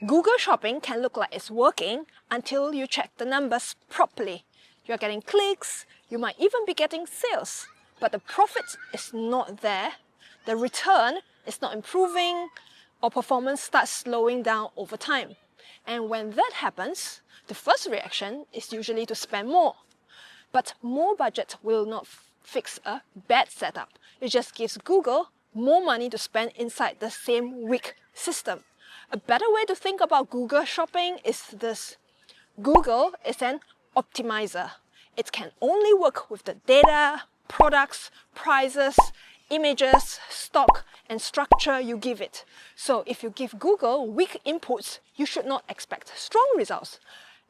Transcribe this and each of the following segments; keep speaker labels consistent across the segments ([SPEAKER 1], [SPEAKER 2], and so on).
[SPEAKER 1] Google Shopping can look like it's working until you check the numbers properly. You're getting clicks, you might even be getting sales, but the profit is not there, the return is not improving, or performance starts slowing down over time. And when that happens, the first reaction is usually to spend more. But more budget will not fix a bad setup. It just gives Google more money to spend inside the same weak system. A better way to think about Google Shopping is this. Google is an optimizer. It can only work with the data, products, prices, images, stock, and structure you give it. So if you give Google weak inputs, you should not expect strong results.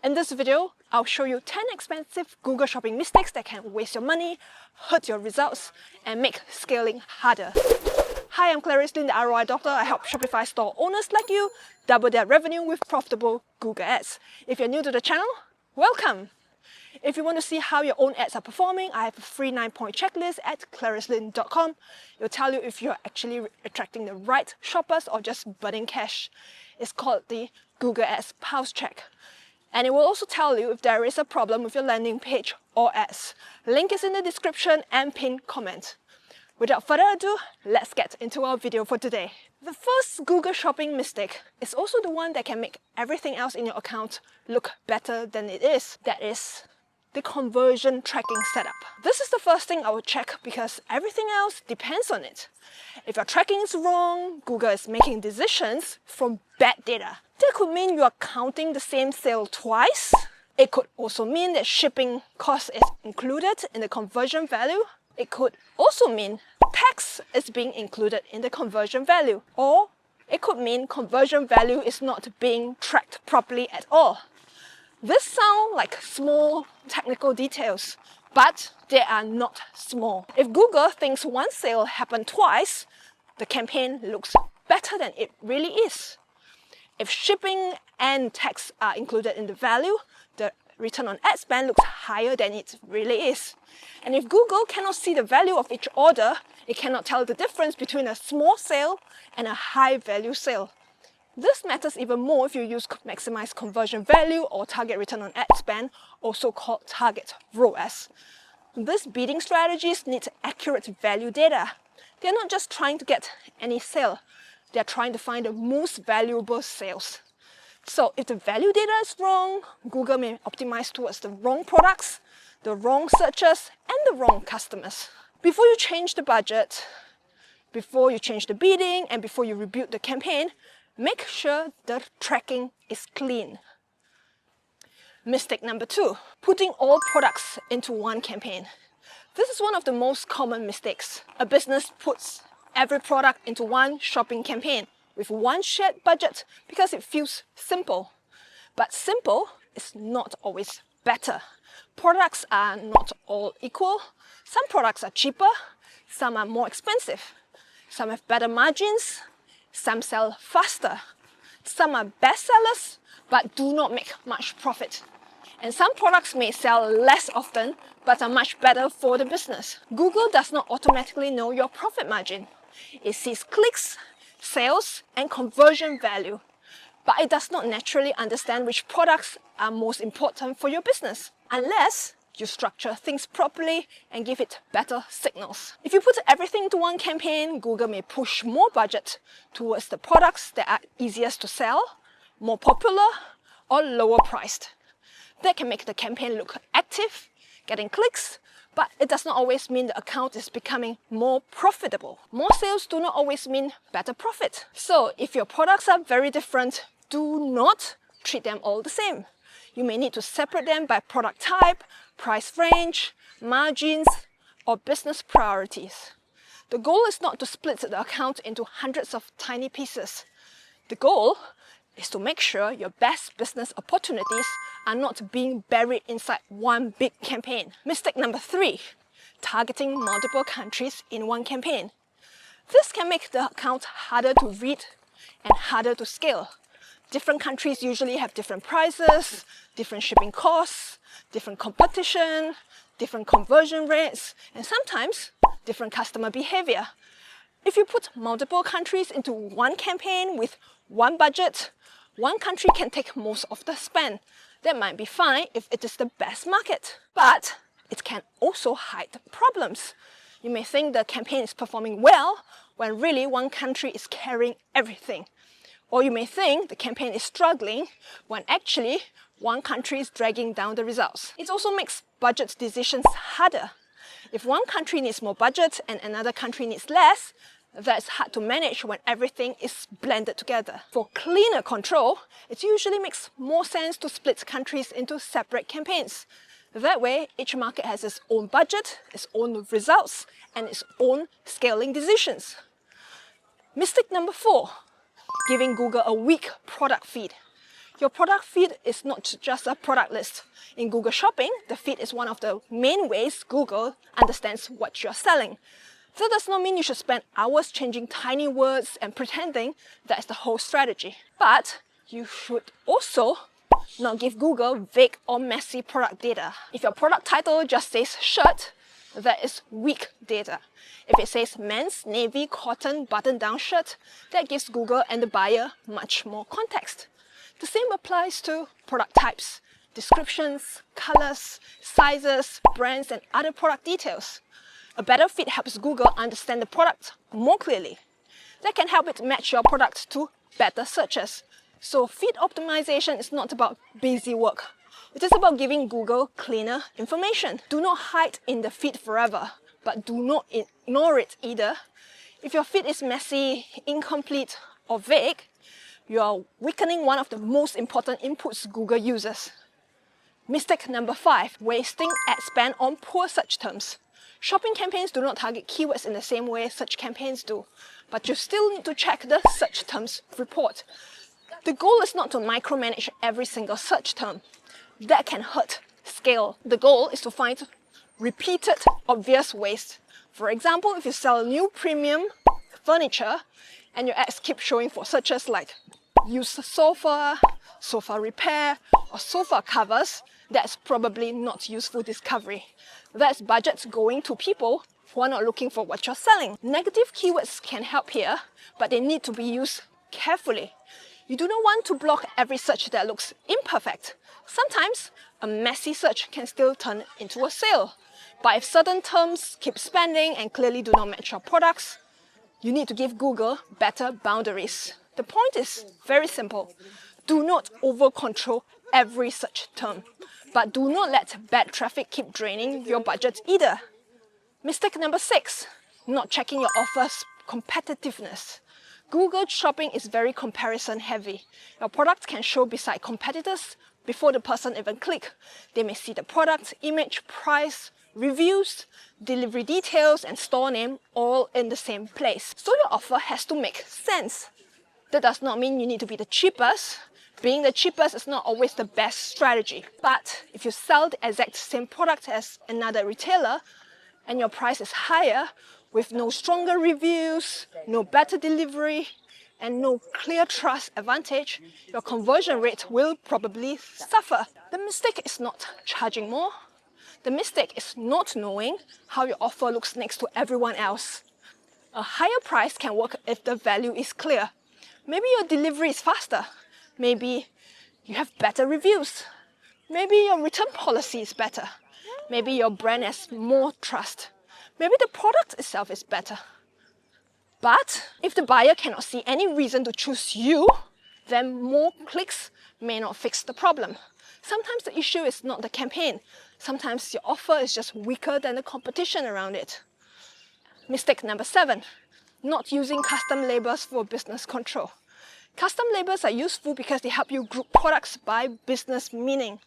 [SPEAKER 1] In this video, I'll show you 10 expensive Google Shopping mistakes that can waste your money, hurt your results, and make scaling harder. Hi, I'm Clarice Lin, the ROI Doctor. I help Shopify store owners like you double their revenue with profitable Google Ads. If you're new to the channel, welcome! If you want to see how your own ads are performing, I have a free 9-point checklist at claricelin.com. It'll tell you if you're actually attracting the right shoppers or just burning cash. It's called the Google Ads Pulse Check. And it will also tell you if there is a problem with your landing page or ads. Link is in the description and pinned comment. Without further ado, let's get into our video for today. The first Google Shopping mistake is also the one that can make everything else in your account look better than it is. That is the conversion tracking setup. This is the first thing I would check because everything else depends on it. If your tracking is wrong, Google is making decisions from bad data. That could mean you are counting the same sale twice. It could also mean that shipping cost is included in the conversion value. It could also mean tax is being included in the conversion value. Or it could mean conversion value is not being tracked properly at all. This sound like small technical details, but they are not small. If Google thinks one sale happened twice, the campaign looks better than it really is. If shipping and tax are included in the value, the return on ad spend looks higher than it really is. And if Google cannot see the value of each order, it cannot tell the difference between a small sale and a high value sale. This matters even more if you use maximize conversion value or target return on ad spend, also called target ROAS. These bidding strategies need accurate value data. They're not just trying to get any sale, they're trying to find the most valuable sales. So if the value data is wrong, Google may optimize towards the wrong products, the wrong searches, and the wrong customers. Before you change the budget, before you change the bidding, and before you rebuild the campaign, make sure the tracking is clean. Mistake number 2, putting all products into one campaign. This is one of the most common mistakes. A business puts every product into one shopping campaign with one shared budget because it feels simple. But simple is not always better. Products are not all equal. Some products are cheaper, some are more expensive. Some have better margins, some sell faster. Some are bestsellers but do not make much profit. And some products may sell less often but are much better for the business. Google does not automatically know your profit margin. It sees clicks, sales, and conversion value, but it does not naturally understand which products are most important for your business, unless you structure things properly and give it better signals. If you put everything into one campaign, Google may push more budget towards the products that are easiest to sell, more popular, or lower priced. That can make the campaign look active, getting clicks, but it does not always mean the account is becoming more profitable. More sales do not always mean better profit. So if your products are very different, do not treat them all the same. You may need to separate them by product type, price range, margins, or business priorities. The goal is not to split the account into hundreds of tiny pieces. The goal is to make sure your best business opportunities are not being buried inside one big campaign. Mistake number 3, targeting multiple countries in one campaign. This can make the account harder to read and harder to scale. Different countries usually have different prices, different shipping costs, different competition, different conversion rates, and sometimes different customer behavior. If you put multiple countries into one campaign with one budget, One country can take most of the spend. That might be fine if it is the best market, but it can also hide problems. You may think the campaign is performing well when really one country is carrying everything. Or you may think the campaign is struggling when actually one country is dragging down the results. It also makes budget decisions harder. If one country needs more budget and another country needs less, that's hard to manage when everything is blended together. For cleaner control, it usually makes more sense to split countries into separate campaigns. That way, each market has its own budget, its own results, and its own scaling decisions. Mistake number 4, giving Google a weak product feed. Your product feed is not just a product list. In Google Shopping, the feed is one of the main ways Google understands what you're selling. That does not mean you should spend hours changing tiny words and pretending that's the whole strategy. But you should also not give Google vague or messy product data. If your product title just says shirt, that is weak data. If it says men's navy cotton button-down shirt, that gives Google and the buyer much more context. The same applies to product types, descriptions, colors, sizes, brands, and other product details. A better feed helps Google understand the product more clearly. That can help it match your product to better searches. So feed optimization is not about busy work. It is about giving Google cleaner information. Do not hide in the feed forever, but do not ignore it either. If your feed is messy, incomplete, or vague, you are weakening one of the most important inputs Google uses. Mistake number 5, wasting ad spend on poor search terms. Shopping campaigns do not target keywords in the same way search campaigns do, but you still need to check the search terms report. The goal is not to micromanage every single search term. That can hurt scale. The goal is to find repeated, obvious waste. For example, if you sell new premium furniture and your ads keep showing for searches like used sofa, sofa repair, or sofa covers, that's probably not useful discovery. That's budgets going to people who are not looking for what you're selling. Negative keywords can help here, but they need to be used carefully. You do not want to block every search that looks imperfect. Sometimes a messy search can still turn into a sale. But if certain terms keep spending and clearly do not match your products, you need to give Google better boundaries. The point is very simple. Do not over-control every search term, but do not let bad traffic keep draining your budget either. Mistake number 6, not checking your offer's competitiveness. Google Shopping is very comparison heavy. Your product can show beside competitors before the person even clicks. They may see the product, image, price, reviews, delivery details, and store name all in the same place. So your offer has to make sense. That does not mean you need to be the cheapest. Being the cheapest is not always the best strategy. But if you sell the exact same product as another retailer and your price is higher, with no stronger reviews, no better delivery, and no clear trust advantage, your conversion rate will probably suffer. The mistake is not charging more. The mistake is not knowing how your offer looks next to everyone else. A higher price can work if the value is clear. Maybe your delivery is faster. Maybe you have better reviews. Maybe your return policy is better. Maybe your brand has more trust. Maybe the product itself is better. But if the buyer cannot see any reason to choose you, then more clicks may not fix the problem. Sometimes the issue is not the campaign. Sometimes your offer is just weaker than the competition around it. Mistake number 7, not using custom labels for business control. Custom labels are useful because they help you group products by business meaning.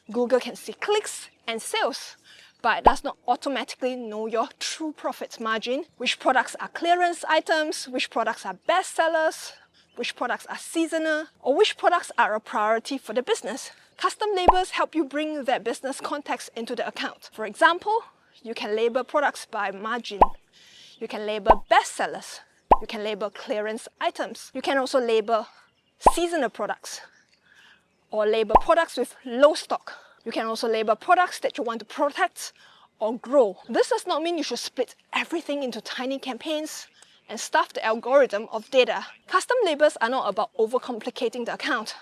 [SPEAKER 1] Google can see clicks and sales, but it does not automatically know your true profit margin, which products are clearance items, which products are best sellers, which products are seasonal, or which products are a priority for the business. Custom labels help you bring that business context into the account. For example, you can label products by margin. You can label best sellers. You can label clearance items. You can also label seasonal products or label products with low stock. You can also label products that you want to protect or grow. This does not mean you should split everything into tiny campaigns and stuff the algorithm of data. Custom labels are not about overcomplicating the account.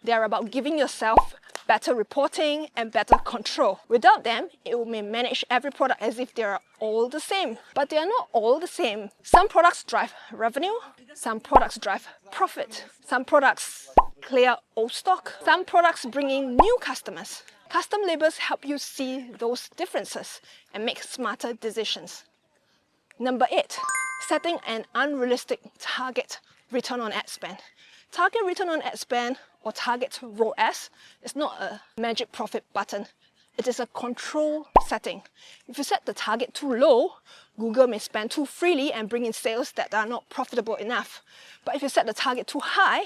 [SPEAKER 1] They are about giving yourself better reporting and better control. Without them, it may manage every product as if they are all the same. But they are not all the same. Some products drive revenue, some products drive profit, some products clear old stock, some products bring in new customers. Custom labels help you see those differences and make smarter decisions. Number 8, setting an unrealistic target return on ad spend. Target return on ad spend or target ROAS is not a magic profit button. It is a control setting. If you set the target too low, Google may spend too freely and bring in sales that are not profitable enough. But if you set the target too high,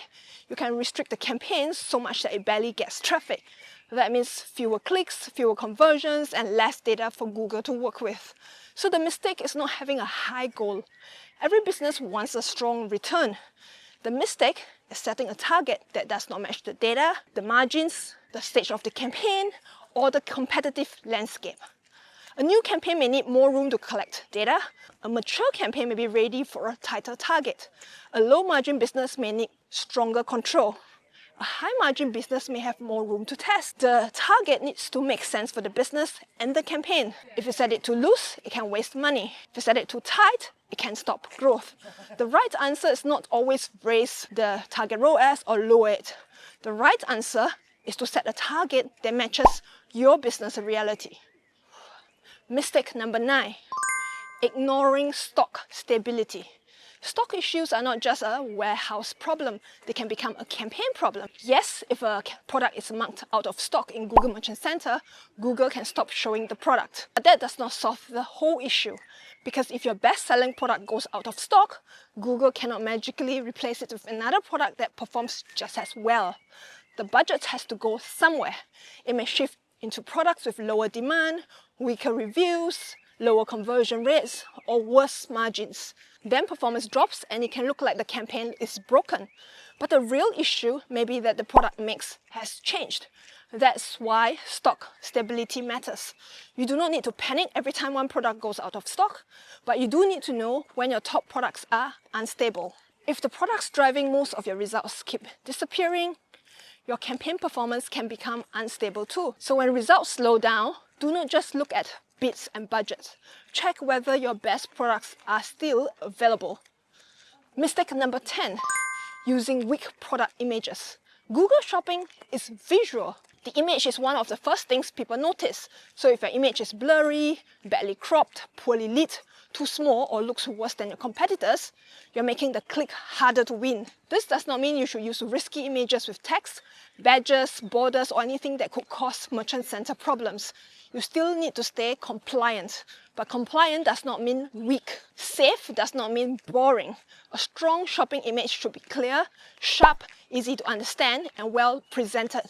[SPEAKER 1] you can restrict the campaigns so much that it barely gets traffic. That means fewer clicks, fewer conversions, and less data for Google to work with. So the mistake is not having a high goal. Every business wants a strong return. The mistake is setting a target that does not match the data, the margins, the stage of the campaign, or the competitive landscape. A new campaign may need more room to collect data. A mature campaign may be ready for a tighter target. A low-margin business may need stronger control. A high-margin business may have more room to test. The target needs to make sense for the business and the campaign. If you set it too loose, it can waste money. If you set it too tight, it can stop growth. The right answer is not always raise the target ROAS or lower it. The right answer is to set a target that matches your business reality. Mistake number 9, ignoring stock stability. Stock issues are not just a warehouse problem, they can become a campaign problem. Yes, if a product is marked out of stock in Google Merchant Center, Google can stop showing the product. But that does not solve the whole issue, because if your best-selling product goes out of stock, Google cannot magically replace it with another product that performs just as well. The budget has to go somewhere. It may shift into products with lower demand, weaker reviews, lower conversion rates, or worse margins. Then performance drops and it can look like the campaign is broken. But the real issue may be that the product mix has changed. That's why stock stability matters. You do not need to panic every time one product goes out of stock, but you do need to know when your top products are unstable. If the products driving most of your results keep disappearing, your campaign performance can become unstable too. So when results slow down, do not just look at bids and budgets. Check whether your best products are still available. Mistake number 10, using weak product images. Google Shopping is visual. The image is one of the first things people notice. So if your image is blurry, badly cropped, poorly lit, too small, or looks worse than your competitors, you're making the click harder to win. This does not mean you should use risky images with text, badges, borders, or anything that could cause merchant center problems. You still need to stay compliant. But compliant does not mean weak. Safe does not mean boring. A strong shopping image should be clear, sharp, easy to understand, and well presented.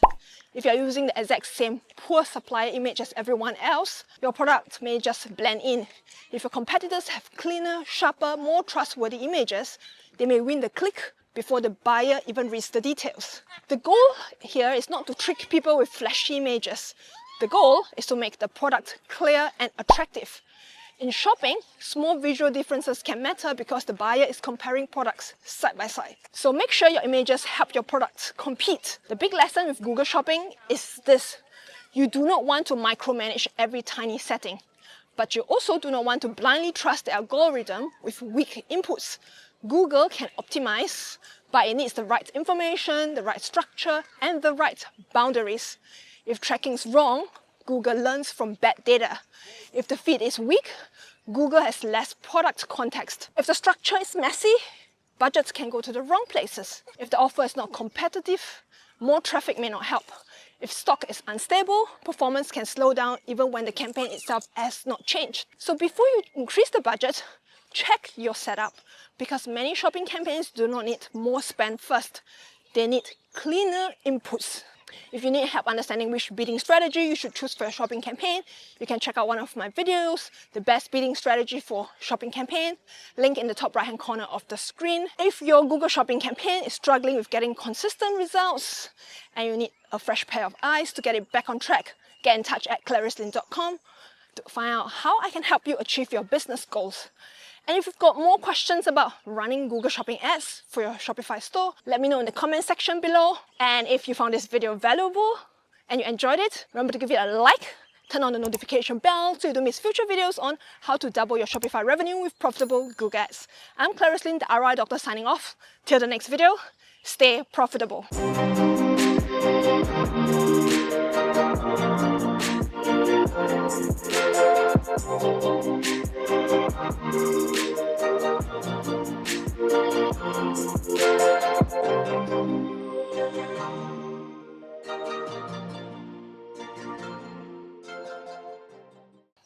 [SPEAKER 1] If you're using the exact same poor supplier image as everyone else, your product may just blend in. If your competitors have cleaner, sharper, more trustworthy images, they may win the click before the buyer even reads the details. The goal here is not to trick people with flashy images. The goal is to make the product clear and attractive. In shopping, small visual differences can matter because the buyer is comparing products side by side. So make sure your images help your products compete. The big lesson with Google Shopping is this. You do not want to micromanage every tiny setting, but you also do not want to blindly trust the algorithm with weak inputs. Google can optimize, but it needs the right information, the right structure, and the right boundaries. If tracking is wrong, Google learns from bad data. If the feed is weak, Google has less product context. If the structure is messy, budgets can go to the wrong places. If the offer is not competitive, more traffic may not help. If stock is unstable, performance can slow down even when the campaign itself has not changed. So before you increase the budget, check your setup, because many shopping campaigns do not need more spend first. They need cleaner inputs. If you need help understanding which bidding strategy you should choose for your shopping campaign, you can check out one of my videos, the best bidding strategy for shopping campaign, link in the top right hand corner of the screen. If your Google Shopping campaign is struggling with getting consistent results and you need a fresh pair of eyes to get it back on track, get in touch at claricelin.com to find out how I can help you achieve your business goals. And if you've got more questions about running Google Shopping ads for your Shopify store, let me know in the comment section below. And if you found this video valuable and you enjoyed it, remember to give it a like, turn on the notification bell so you don't miss future videos on how to double your Shopify revenue with profitable Google ads. I'm Clarice Lin, the ROI Doctor, signing off. Till the next video, stay profitable.